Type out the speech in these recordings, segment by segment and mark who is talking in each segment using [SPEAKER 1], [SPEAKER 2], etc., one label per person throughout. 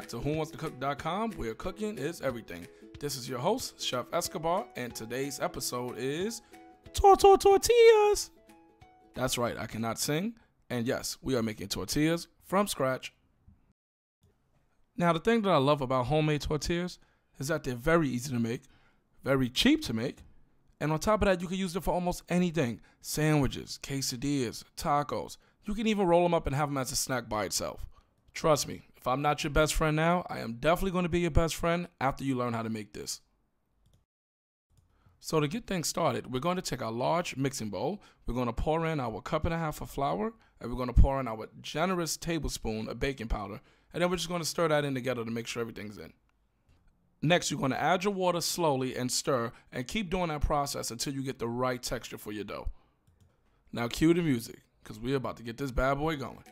[SPEAKER 1] back to whowantsToCook.com, where cooking is everything. This is your host, Chef Escobar, and today's episode is Tortillas. That's right, I cannot sing, and yes, we are making tortillas from scratch. Now, the thing that I love about homemade tortillas is that they're very easy to make, very cheap to make, and on top of that, you can use them for almost anything. Sandwiches, quesadillas, tacos. You can even roll them up and have them as a snack by itself. Trust me, if I'm not your best friend now, I am definitely going to be your best friend after you learn how to make this. So to get things started, we're going to take our large mixing bowl, we're going to pour in our 1.5 cups of flour, and we're going to pour in our generous tablespoon of baking powder, and then we're just going to stir that in together to make sure everything's in. Next, you're going to add your water slowly and stir, and keep doing that process until you get the right texture for your dough. Now cue the music, because we're about to get this bad boy going.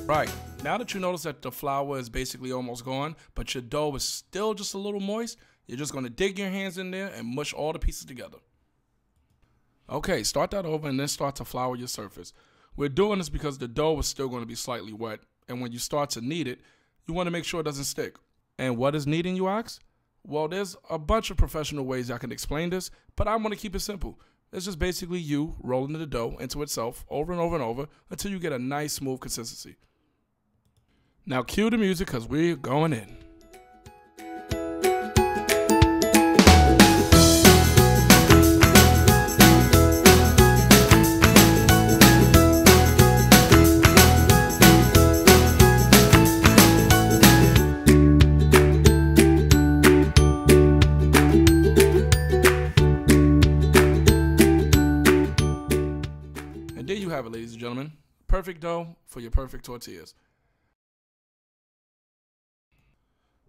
[SPEAKER 1] Right, now that you notice that the flour is basically almost gone, but your dough is still just a little moist, you're just going to dig your hands in there and mush all the pieces together. Okay, start that over and then start to flour your surface. We're doing this because the dough is still going to be slightly wet, and when you start to knead it, you want to make sure it doesn't stick. And what is kneading, you ask? Well, there's a bunch of professional ways I can explain this, but I want to keep it simple. It's just basically you rolling the dough into itself over and over and over until you get a nice smooth consistency. Now cue the music because we're going in. And there you have it, ladies and gentlemen. Perfect dough for your perfect tortillas.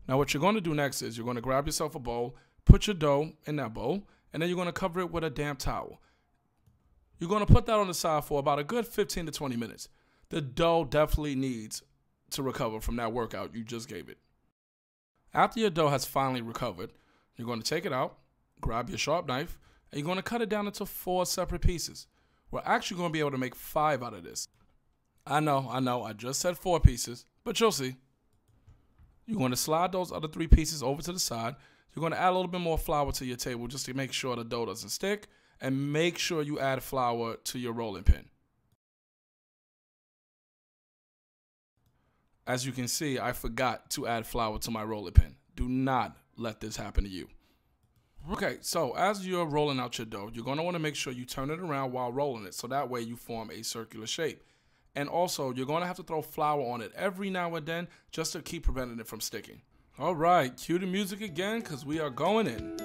[SPEAKER 1] Now what you're going to do next is you're going to grab yourself a bowl, put your dough in that bowl, and then you're going to cover it with a damp towel. You're going to put that on the side for about a good 15 to 20 minutes. The dough definitely needs to recover from that workout you just gave it. After your dough has finally recovered, you're going to take it out, grab your sharp knife, and you're going to cut it down into 4 separate pieces. We're actually going to be able to make 5 out of this. I know, I just said 4 pieces, but you'll see. You're going to slide those other 3 pieces over to the side. You're going to add a little bit more flour to your table just to make sure the dough doesn't stick. And make sure you add flour to your rolling pin. As you can see, I forgot to add flour to my rolling pin. Do not let this happen to you. Okay, so as you're rolling out your dough, you're going to want to make sure you turn it around while rolling it. So that way you form a circular shape. And also, you're going to have to throw flour on it every now and then just to keep preventing it from sticking. All right, cue the music again because we are going in.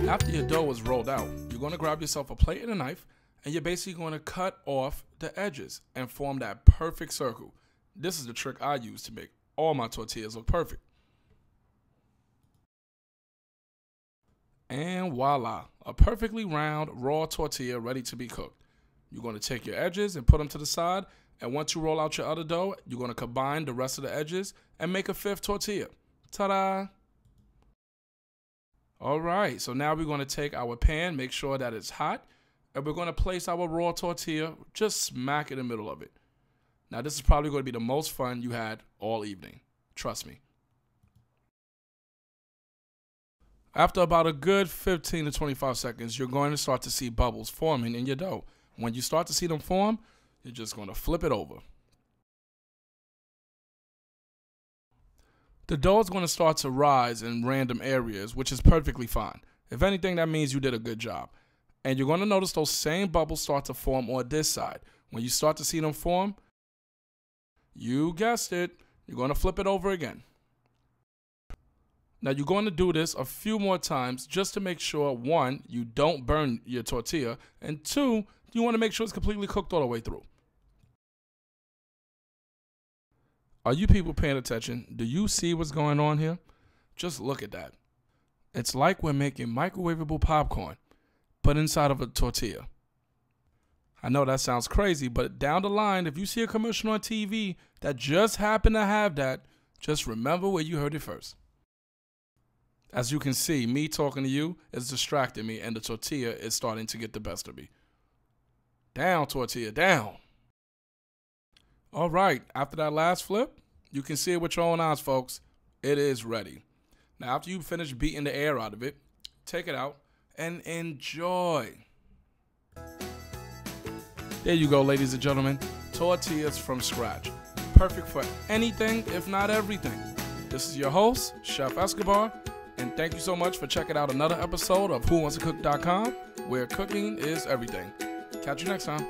[SPEAKER 1] After your dough is rolled out, you're going to grab yourself a plate and a knife, and you're basically going to cut off the edges and form that perfect circle. This is the trick I use to make all my tortillas look perfect. And voila, a perfectly round raw tortilla ready to be cooked. You're going to take your edges and put them to the side, and once you roll out your other dough, you're going to combine the rest of the edges and make a 5th tortilla. Ta-da! All right, so now we're going to take our pan, make sure that it's hot, and we're going to place our raw tortilla just smack in the middle of it. Now, this is probably going to be the most fun you had all evening. Trust me. After about a good 15 to 25 seconds, you're going to start to see bubbles forming in your dough. When you start to see them form, you're just going to flip it over. The dough is going to start to rise in random areas, which is perfectly fine. If anything, that means you did a good job. And you're going to notice those same bubbles start to form on this side. When you start to see them form, you guessed it, you're going to flip it over again. Now you're going to do this a few more times just to make sure, 1, you don't burn your tortilla, and 2, you want to make sure it's completely cooked all the way through. Are you people paying attention? Do you see what's going on here? Just look at that. It's like we're making microwavable popcorn, but inside of a tortilla. I know that sounds crazy, but down the line, if you see a commercial on TV that just happened to have that, just remember where you heard it first. As you can see, me talking to you is distracting me, and the tortilla is starting to get the best of me. Down, tortilla, down. All right, after that last flip, you can see it with your own eyes, folks. It is ready. Now, after you finish beating the air out of it, take it out and enjoy. There you go, ladies and gentlemen. Tortillas from scratch. Perfect for anything, if not everything. This is your host, Chef Escobar, and thank you so much for checking out another episode of WhoWantsToCook.com, where cooking is everything. Catch you next time.